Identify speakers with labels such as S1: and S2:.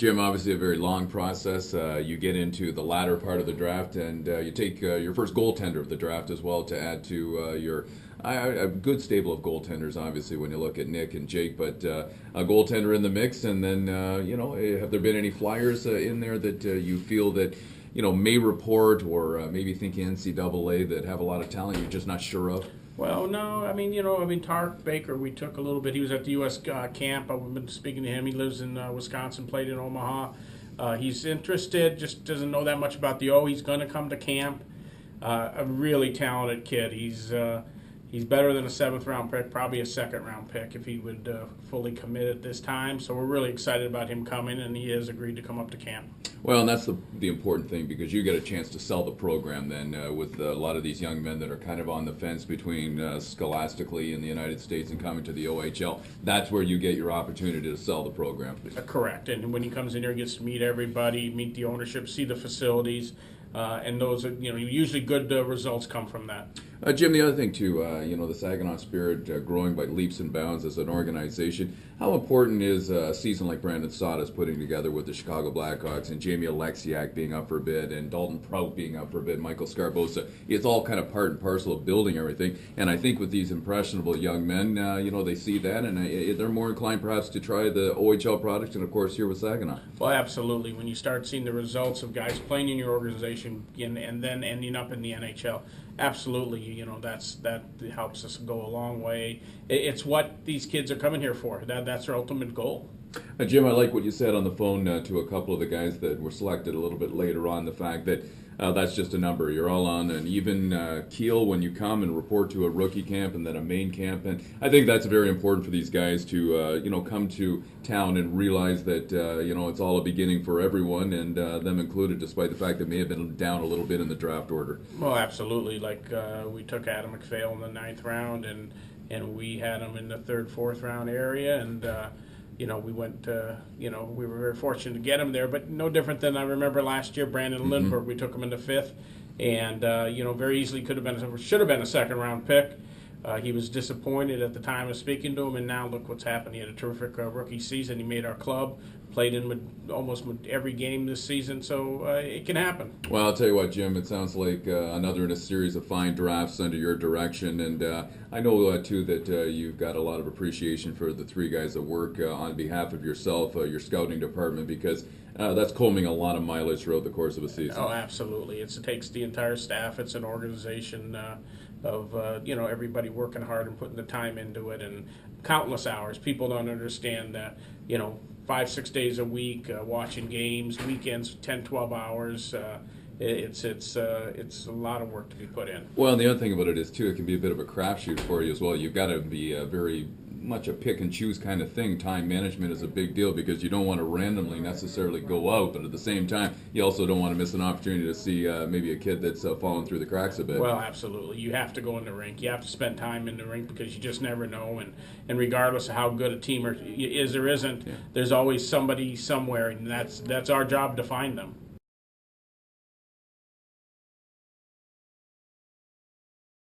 S1: Jim, obviously a very long process. You get into the latter part of the draft, and you take your first goaltender of the draft as well to add to your a good stable of goaltenders. Obviously, when you look at Nick and Jake, but a goaltender in the mix, and then have there been any flyers in there that you feel that may report or maybe think NCAA that have a lot of talent you're just not sure of?
S2: Well, no, Tark Baker, we took a little bit. He was at the U.S. camp. I've been speaking to him. He lives in Wisconsin, played in Omaha. He's interested, just doesn't know that much about the O. He's going to come to camp. A really talented kid. He's better than a 7th-round pick, probably a 2nd-round pick if he would fully commit at this time. So we're really excited about him coming, and he has agreed to come up to camp.
S1: Well, and that's the important thing, because you get a chance to sell the program then with a lot of these young men that are kind of on the fence between scholastically in the United States and coming to the OHL. That's where you get your opportunity to sell the program.
S2: Correct. And when he comes in here, he gets to meet everybody, meet the ownership, see the facilities. And those are, usually good results come from that.
S1: Jim, the other thing too, the Saginaw Spirit growing by leaps and bounds as an organization. How important is a season like Brandon Saad is putting together with the Chicago Blackhawks and Jamie Alexiak being up for a bid and Dalton Prout being up for a bid, Michael Scarbosa? It's all kind of part and parcel of building everything. And I think with these impressionable young men, they see that and they're more inclined perhaps to try the OHL product and of course here with Saginaw.
S2: Well, absolutely. When you start seeing the results of guys playing in your organization and then ending up in the NHL, absolutely, that helps us go a long way. It's what these kids are coming here for. That's their ultimate goal.
S1: Jim, I like what you said on the phone to a couple of the guys that were selected a little bit later on, the fact that that's just a number. You're all on an even keel when you come and report to a rookie camp and then a main camp. And I think that's very important for these guys to, come to town and realize that, it's all a beginning for everyone and them included, despite the fact that may have been down a little bit in the draft order.
S2: Well, absolutely. Like we took Adam McPhail in the 9th round and we had him in the 3rd, 4th round area. And, we went, we were very fortunate to get him there, but no different than I remember last year, Brandon Lindbergh, we took him in the 5th, and, very easily should have been a 2nd-round pick. He was disappointed at the time of speaking to him, and now look what's happened. He had a terrific rookie season. He made our club, played in almost every game this season, so it can happen.
S1: Well, I'll tell you what, Jim, it sounds like another in a series of fine drafts under your direction, and I know, too, that you've got a lot of appreciation for the 3 guys that work on behalf of yourself, your scouting department, because that's combing a lot of mileage throughout the course of a season.
S2: Oh, absolutely. It takes the entire staff. It's an organization of everybody working hard and putting the time into it, and countless hours. People don't understand that 5-6 days a week watching games, weekends 10-12 hours. It's a lot of work to be put in.
S1: Well, and the other thing about it is too, it can be a bit of a crapshoot for you as well. You've got to be very much a pick and choose kind of thing. Time management is a big deal because you don't want to randomly necessarily go out, but at the same time, you also don't want to miss an opportunity to see maybe a kid that's fallen through the cracks a bit.
S2: Well, absolutely. You have to go in the rink. You have to spend time in the rink because you just never know. And regardless of how good a team is or isn't, there's always somebody somewhere, and that's our job to find them.